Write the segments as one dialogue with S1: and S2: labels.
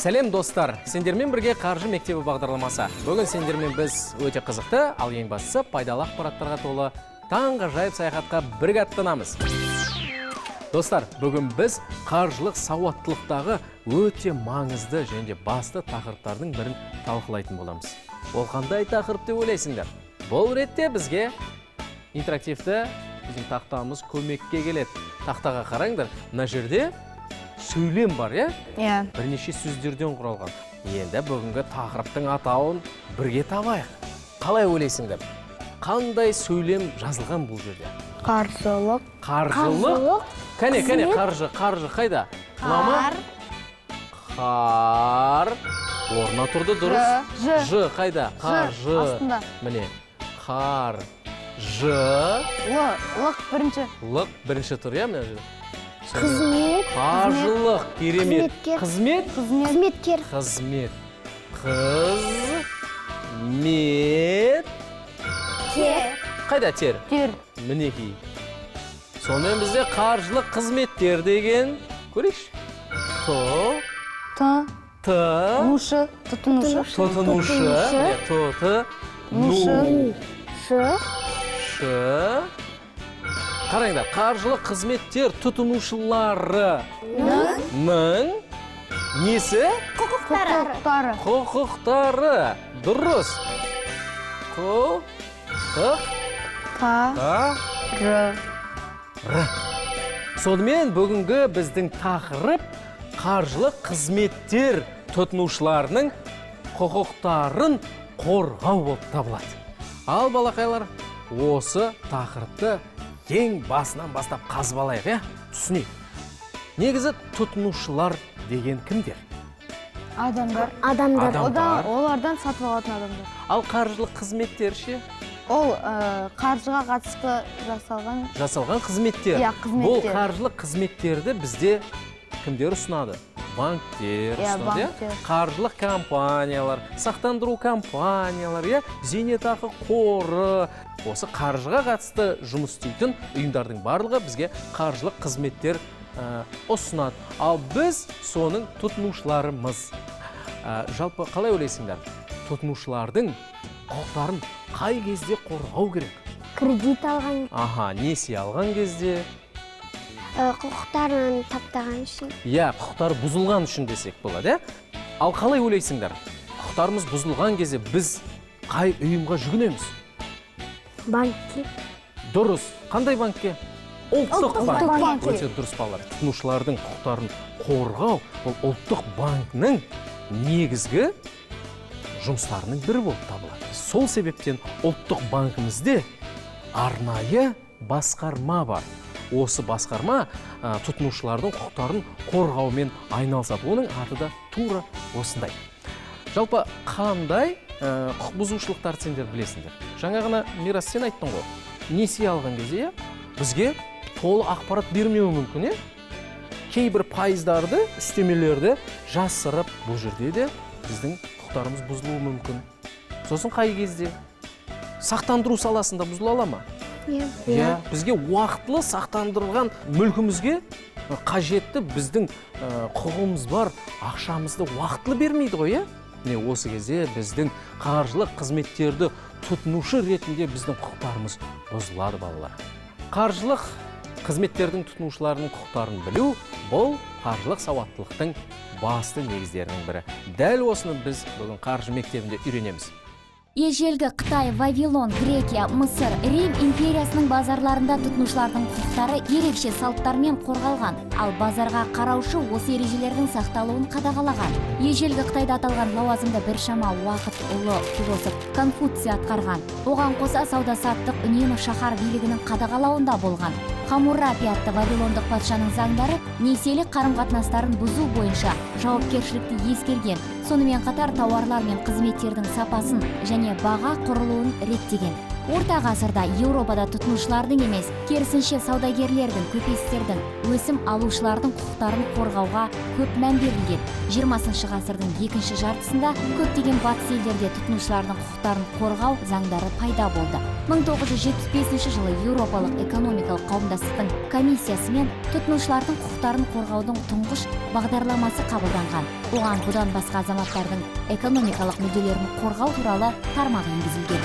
S1: Сәлем достар, сендермен бірге қаржы мектебі бағдарламасы. Бүгін сендермен біз өте қызықты, ал ең бастысы пайдалы ақпараттарға толы таңғажайып саяхатқа бірге аттанамыз. Достар, бүгін біз қаржылық сауаттылықтағы өте маңызды және басты тақырыптардың бірін талқылайтын боламыз. Ол қандай тақырып деп ойлайсыңдар? Бұл ретте бізге интерактивті біздің тақтамыз көмекке келеді. Тақтаға қараңдар, мына жерде сөйлем бар,
S2: Иә.
S1: Бірнеше сөздерден құралған. Енді бүгінгі тақырыптың атауын бірге табайық. Қалай ойлайсыңдар? Қандай сөйлем жазылған бұл жерде?
S2: Қаржылық.
S1: Қаржылық? Кәне, қаржы қайда?
S2: Қар.
S1: Қар. Орнына тұрды, дұрыс. Ж қайда? Қаржы.
S2: Астында.
S1: Міне. Қар. Ж.
S2: Лық бірінші.
S1: Лық бірінші тұр, мына жерде?
S3: Қызмет.
S1: Қаржылық, керемет. Қызмет?
S3: Қызметкер.
S1: Қызмет. Қызмет.
S3: Тер.
S1: Қайда тер?
S2: Тер.
S1: Мінекей. Сонымен бізде қаржылық қызметтер деген көрейікші.
S2: Тұтынушы.
S1: Қараңдар, қаржылық қызметтер тұтынушыларының несі? Құқықтары. Дұрыс. Сонымен бүгінгі біздің тақырып қаржылық қызметтер тұтынушыларының құқықтарын қорғау болып табылады. Ал балақайлар, осы тақырыпты ең басынан бастап қазбалайық, түсінейік. Негізі тұтынушылар деген кімдер?
S2: Адамдар. Олардан сатып алатын адамдар.
S1: Ал қаржылық қызметтер ше?
S2: Ол қаржыға қатысты
S1: жасалған қызметтер.
S2: Иә, қызметтер.
S1: Бұл қаржылық қызметтерді бізде кімдер ұсынады? Банктер ұсынады, қаржылық компаниялар, сақтандыру компаниялар, зейнетақы қоры. Осы қаржыға қатысты жұмыс істейтін ұйымдардың барлығы бізге қаржылық қызметтер ұсынады. Ал біз соның тұтынушыларымыз. Жалпы қалай ойлайсыңдар? Тұтынушылардың құқықтарын қай кезде қорғау керек?
S3: Кредит алған.
S1: Несие алған кезде.
S3: Құқықтарын таптаған үшін.
S1: Құқықтары бұзылған үшін десек болады. Ал қалай ойлайсыңдар? Құқықтарымыз бұзылған кезде біз қай ұйымға жүгінеміз?
S3: Банкке.
S1: Дұрыс. Қандай банкке? Ұлттық банк.
S2: Өте
S1: дұрыс балалар. Тұтынушылардың құқықтарын қорғау бұл ұлттық банкның негізгі жұмыстарының бірі болып табылады. Сол себептен ұлттық банкімізде арнайы басқарма бар. Осы басқарма тұтынушылардың құқықтарын қорғаумен айналысады. Оның аты да тура осындай. Жалпы қандай құқық бұзушылықтар сендер білесіңдер? Жаңа ғана Мирас, сен айттың ғой. Несие алған кезде бізге толық ақпарат бермеуі мүмкін, кейбір пайыздарды, үстемелерді жасырып, бұл жерде де біздің құқықтарымыз бұзылуы мүмкін. Сосын қай кезде? Сақтандыру саласында бұзыла ала ма? Бізге уақытылы сақтандырылған мүлкімізге қажетті біздің құқығымыз бар ақшамызды уақытылы бермейді ғой, Осы кезде біздің қаржылық қызметтерді тұтынушы ретінде біздің құқықтарымыз бұзылады, балалар. Қаржылық қызметтердің тұтынушыларының құқықтарын білу бұл қаржылық сауаттылықтың басты негіздерінің бірі. Дәл осыны біз бүгін қаржы мектебінде үйренеміз.
S4: Ежелгі Қытай, Вавилон, Грекия, Мысыр, Рим империясының базарларында тұтынушылардың құқықтары ерекше салттармен қорғалған, ал базарға қараушы осы ережелердің сақталуын қадағалаған. Ежелгі Қытайда аталған лауазымды біршама уақыт ұлы философ Конфуций атқарған. Оған қоса сауда-саттық үнемі шаһар билігінің қадағалауында болған. Хаммурапи атты вавилондық патшаның заңдары несиелік қарым-қатынастарын бұзу бойынша жауапкершілікті ескерген. Сонымен қатар тауарлар мен қызметтердің сапасын және баға құрылуын реттеген. орта ғасырда Еуропада тұтынушылардың емес, керісінше саудагерлердің, көпестердің, өсім алушылардың құқықтарын қорғауға көп мән берілген. 20 ғасырдың екінші жартысында көптеген батыс елдерде тұтынушылардың құқықтарын қорғау заңдары пайда болды. 1975 жылы Еуропалық экономикалық қауымдастықтың комиссиясы мен тұтынушылардың құқықтарын қорғаудың тұңғыш бағдарламасы қабылданған. Оған бұдан басқа азаматтардың экономикалық мүдделерін қорғау туралы тармақ енгізілген.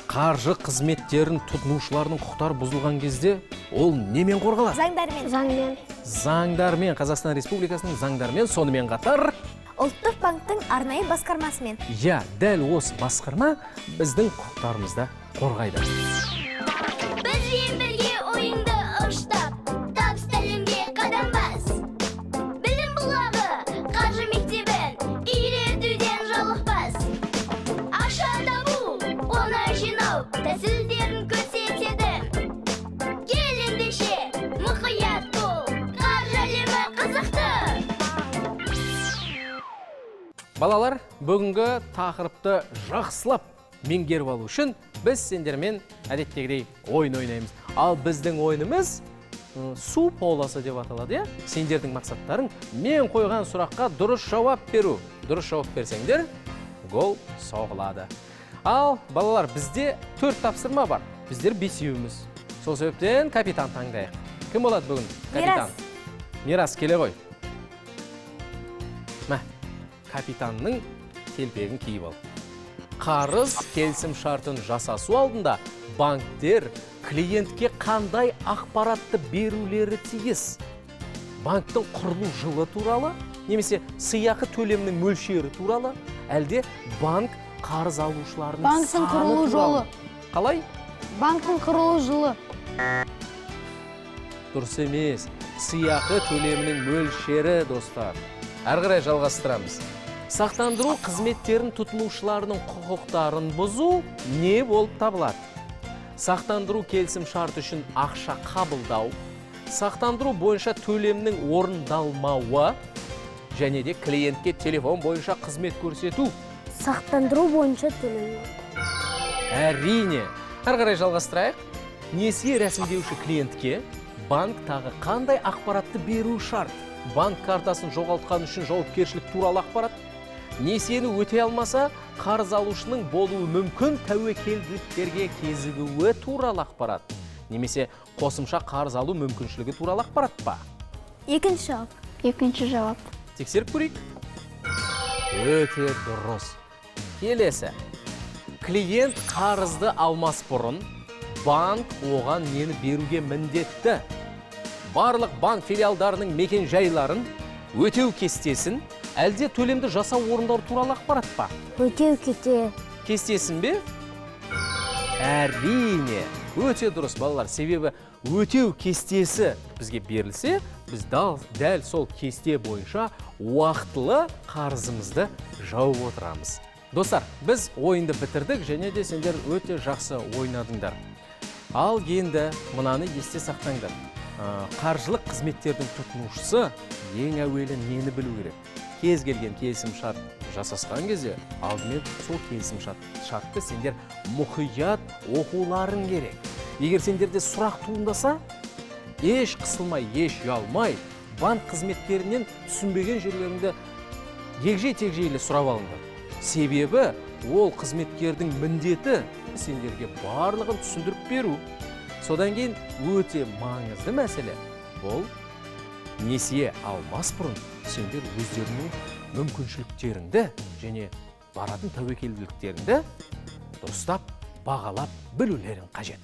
S1: Қаржы қызметтерін тұтынушылардың құқықтары бұзылған кезде ол немен қорғалады?
S3: Заңмен.
S1: Заңдармен, Қазақстан Республикасының заңдармен, сонымен қатар
S3: Ұлттық банктың арнайы басқармасымен.
S1: дәл осы басқарма біздің құқықтарымызды қорғайды.
S5: Бізбен бірге ойыңды ұштап, табыс тәлімге қадам бас. Білім бұлағы, қаржы мектебін үйретуден жалықпас. Ақша табу, оны жинау, тәсілдерін көрсетеді. Кел ендеше, мұқият бол, қаржы әлемі қызықты.
S1: Балалар, бүгінгі тақырыпты жақсылап меңгеріп алу үшін біз сендермен әдеттегідей ойын ойнаймыз. Ал біздің ойынымыз су поласы деп аталады, Сендердің мақсаттарың мен қойған сұраққа дұрыс жауап беру. Дұрыс жауап берсеңдер, гол соғылады. Ал балалар, бізде 4 тапсырма бар. Біздер 5-еуміз. Сол себептен капитан таңдайық. Кім болады бүгін? Капитан. Мирас, келе ғой. Капитанның келпегін киіп ал. Қарыз келісім шартын жасасу алдында банктер клиентке қандай ақпаратты берулері тиіс? Банктың құрылу жылы туралы, немесе сыйақы төлемнің мөлшері туралы, әлде банк қарыз алушылардың
S2: Банктың құрылу жолы.
S1: Қалай?
S2: Банктың құрылу жылы.
S1: Дұрыс емес. Сыйақы төлемінің мөлшері, достар. Әрі қарай жалғастырамыз. Сақтандыру қызметтерін тұтынушыларының құқықтарын бұзу не болып табылады? Сақтандыру келісім шарт үшін ақша қабылдау, сақтандыру бойынша төлемнің орындалмауы, және де клиентке телефон бойынша қызмет көрсету.
S3: Сақтандыру бойынша төлем.
S1: Әрине. Әрі қарай жалғастырайық. Несие рәсімдеуші клиентке банк тағы қандай ақпаратты беру шарт? Банк картасын жоғалтқан үшін жауапкершілік туралы ақпарат. Несиені өте алмаса, қарыз алушының болуы мүмкін тәуекелдіктерге кезігуі туралы ақпарат. Немесе қосымша қарыз алу мүмкіншілігі туралы ақпарат па?
S3: Екінші жауап.
S1: Тексеріп көрейік. Өте дұрыс. Келесі. Клиент қарызды алмас бұрын, банк оған нені беруге міндетті? Барлық банк филиалдарының мекен жайларын, өтеу кестесін, әлде төлемді жасау орындары туралы ақпарат па?
S3: Өтеу
S1: Кестесін бе? Әрине. Өте дұрыс, балалар. Себебі өтеу кестесі бізге берілсе, біз дәл сол кесте бойынша уақытылы қарызымызды жауып отырамыз. Достар, біз ойынды бітірдік, және де сендер өте жақсы ойнадыңдар. Ал енді мынаны есте сақтаңдар. Қаржылық қызметтердің тұтынушысы ең әуелі нені білу керек? Кез келген келісім шарт жасасқан кезде, алдымен сол келісім шартты сендер мұқият оқуларың керек. Егер сендерде сұрақ туындаса, еш қысылмай, еш ұялмай, банк қызметкерінен түсінбеген жерлеріңді егжей-тегжейлі сұрап алыңдар. Себебі ол қызметкердің міндеті сендерге барлығын түсіндіріп беру. Содан кейін өте маңызды мәселе бұл несие алмас бұрын сендер өздерінің мүмкіншіліктеріңді және баратын тәуекелділіктеріңді дұрыстап, бағалап білулерің қажет.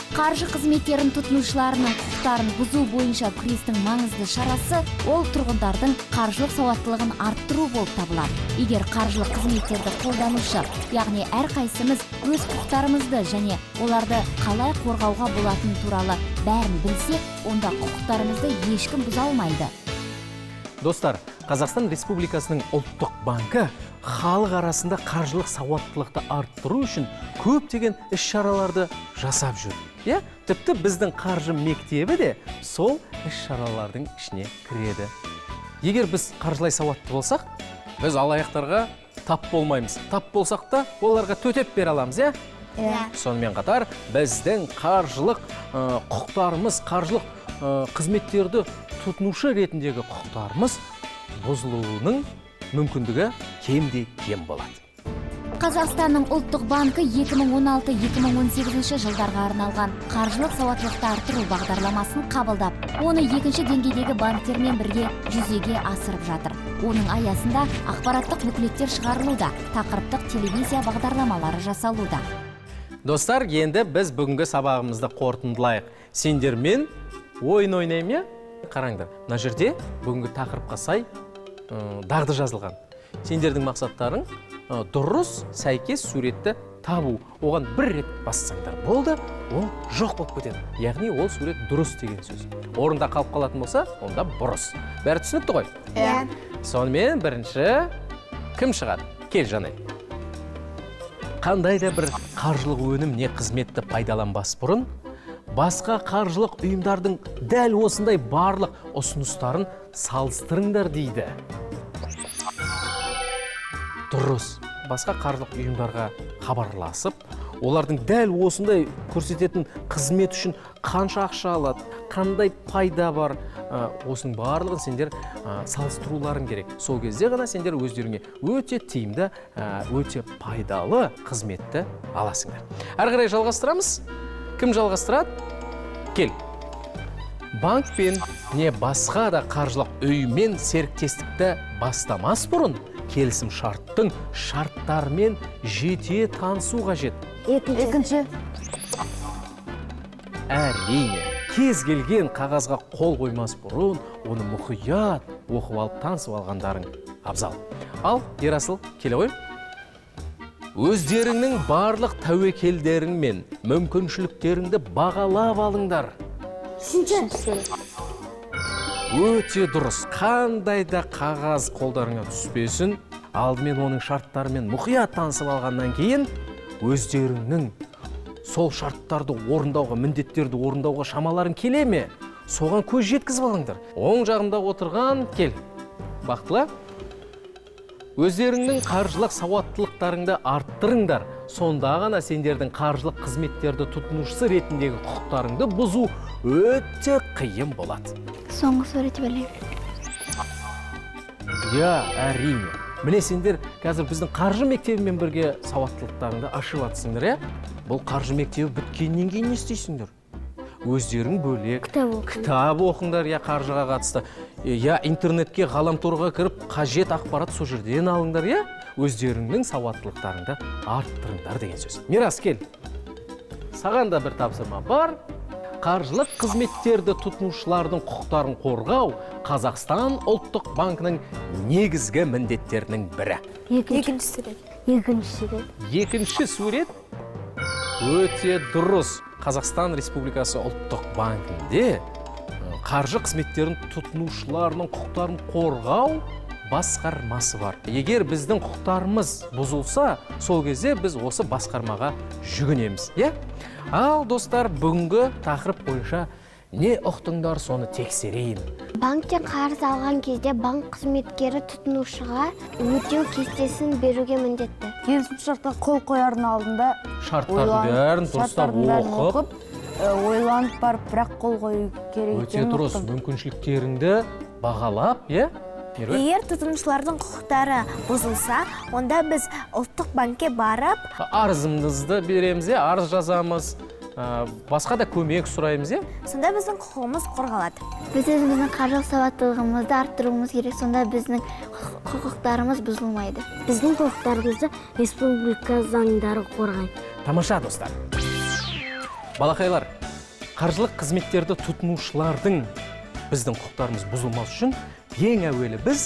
S4: Қаржы қызметтерін тұтынушыларының құқықтарын бұзу бойынша күрестің маңызды шарасы ол тұрғындардың қаржылық сауаттылығын арттыру болып табылады. Егер қаржылық қызметтерді қолданушы, яғни әрқайсымыз өз құқықтарымызды және оларды қалай қорғауға болатыны туралы бәрін білсек, онда құқықтарымызды ешкім бұза алмайды.
S1: Достар, Қазақстан Республикасының ұлттық банкі халық арасында қаржылық сауаттылықты арттыру үшін көптеген іс-шараларды жасап жүр. Тіпті біздің қаржы мектебі де сол іс-шаралардың ішіне кіреді. Егер біз қаржылай сауатты болсақ, біз алаяқтарға тап болмаймыз. Тап болсақ та оларға төтеп бере аламыз, Сонымен қатар біздің қаржылық құқықтарымыз, қаржылық қызметтерді тұтынушы ретіндегі құқықтарымыз бұзылуының мүмкіндігі кемде кем болады.
S4: Қазақстанның ұлттық банкі 2016-2018 жылдарға арналған қаржылық сауаттылықты арттыру бағдарламасын қабылдап, оны екінші деңгейдегі банктермен бірге жүзеге асырып жатыр. Оның аясында ақпараттық буклеттер шығарылуда, тақырыптық телевизия бағдарламалары жасалуда.
S1: Достар, енді біз бүгінгі сабағымызды қорытындылайық. Сендермен ойын ойнаймын, қараңдар. Мына жерде бүгінгі тақырыпқа сай дағды жазылған. Сендердің мақсаттарың дұрыс сәйкес суретті табу. Оған бір рет бассаңдар болды, ол жоқ болып кетеді. Яғни ол сурет дұрыс деген сөз. Орында қалып қалатын болса, онда бұрыс. Бәрі түсінікті ғой? Сонымен бірінші кім шығады? Кел, Жанай. Қандай да бір қаржылық өнім не қызметті пайдаланбас бұрын, басқа қаржылық ұйымдардың дәл осындай барлық ұсыныстарын салыстырыңдар дейді. Дұрыс. Басқа қаржылық ұйымдарға хабарласып, олардың дәл осындай көрсететін қызмет үшін қанша ақша алады, қандай пайда бар, осының барлығын сендер салыстыруларың керек. Сол кезде ғана сендер өздеріңе өте тиімді, өте пайдалы қызметті аласыңдар. Әрі қарай жалғастырамыз. Кім жалғастырады? Кел. Банкпен не басқа да қаржылық ұйыммен серіктестікті бастамас бұрын, келісім шарттың шарттарымен жете танысу қажет.
S2: Екінші.
S1: Әрине, кез келген қағазға қол қоймас бұрын, оны мұқият оқып алып танысып алғандарың абзал. Ал, Ерасыл, келе ғой. Өздеріңнің барлық тәуекелдерің мен мүмкіншіліктеріңді бағалап алыңдар. Өте дұрыс. Қандай да қағаз қолдарыңа түспесін, алдымен оның шарттарымен мұқият танысып алғаннан кейін, өздеріңнің сол шарттарды орындауға, міндеттерді орындауға шамаларың келе ме? Соған көз жеткізіп алыңдар. Оң жағында отырған кел. Бақтылы. Өздеріңнің қаржылық сауаттылықтарыңды арттырыңдар. Сонда ғана сендердің қаржылық қызметтерді тұтынушысы ретіндегі құқықтарыңды бұзу өте қиын болады.
S3: Соңғы суретті білейін.
S1: Әрине. Міне сендер қазір біздің қаржы мектебімен бірге сауаттылықтарыңды ашып атсыңдар, Бұл қаржы мектебі біткеннен кейін не істейсіңдер? Өздерің бөлек кітап оқыңдар, қаржыға қатысты. Интернетке, ғаламторға кіріп, қажет ақпарат сол жерден алыңдар, өздеріңнің сауаттылықтарыңды арттырыңдар деген сөз. Мирас, кел. Саған да бір тапсырма бар. Қаржылық қызметтерді тұтынушылардың құқықтарын қорғау Қазақстан ұлттық банкінің негізгі міндеттерінің бірі. Екінші сурет өте дұрыс. Қазақстан Республикасы ұлттық банкінде қаржы қызметтерін тұтынушыларының құқықтарын қорғау басқармасы бар. Егер біздің құқықтарымыз бұзылса, сол кезде біз осы басқармаға жүгінеміз. Ал достар, бүгінгі тақырып бойынша не ұқтыңдар, соны тексерейін.
S3: Банктен қарыз алған кезде банк қызметкері тұтынушыға өтеу кестесін беруге міндетті.
S2: Келісім шартқа қол қоярдың алдында
S1: Шарттардың бәрін дұрыстап оқып,
S2: ойланып барып, бірақ қол қою керек.
S1: Өте дұрыс, мүмкіншіліктеріңді бағалап,
S3: Егер тұтынушылардың құқықтары бұзылса, онда біз ұлттық банкке барып,
S1: арызымызды береміз, арыз жазамыз, басқа да көмек сұраймыз,
S3: сонда біздің құқығымыз қорғалады. Біз өзіміздің қаржылық сауаттылығымызды арттыруымыз керек, сонда біздің құқықтарымыз бұзылмайды. Біздің құқықтарымызды республика заңдары қорғайды.
S1: Тамаша, достар. Балақайлар, қаржылық қызметтерді тұтынушылардың біздің құқықтарымыз бұзылмас үшін ең әуелі біз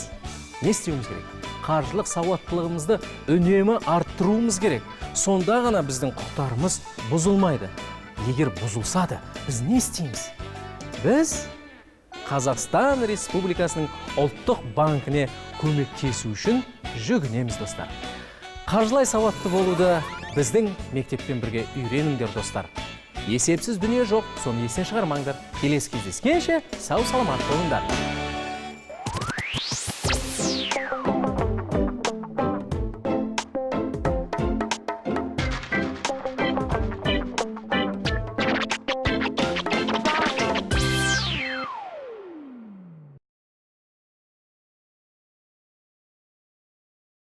S1: не істеуіміз керек? Қаржылық сауаттылығымызды үнемі арттыруымыз керек. Сонда ғана біздің құқықтарымыз бұзылмайды. Егер бұзылса да, біз не істейміз? Біз Қазақстан Республикасының ұлттық банкіне көмектесу үшін жүгінеміз, достар. Қаржылай сауатты болуды біздің мектеппен бірге үйреніңдер, достар. Есепсіз дүние жоқ, соны естен шығармаңдар. Келесі кездескенше сау саламат болыңдар.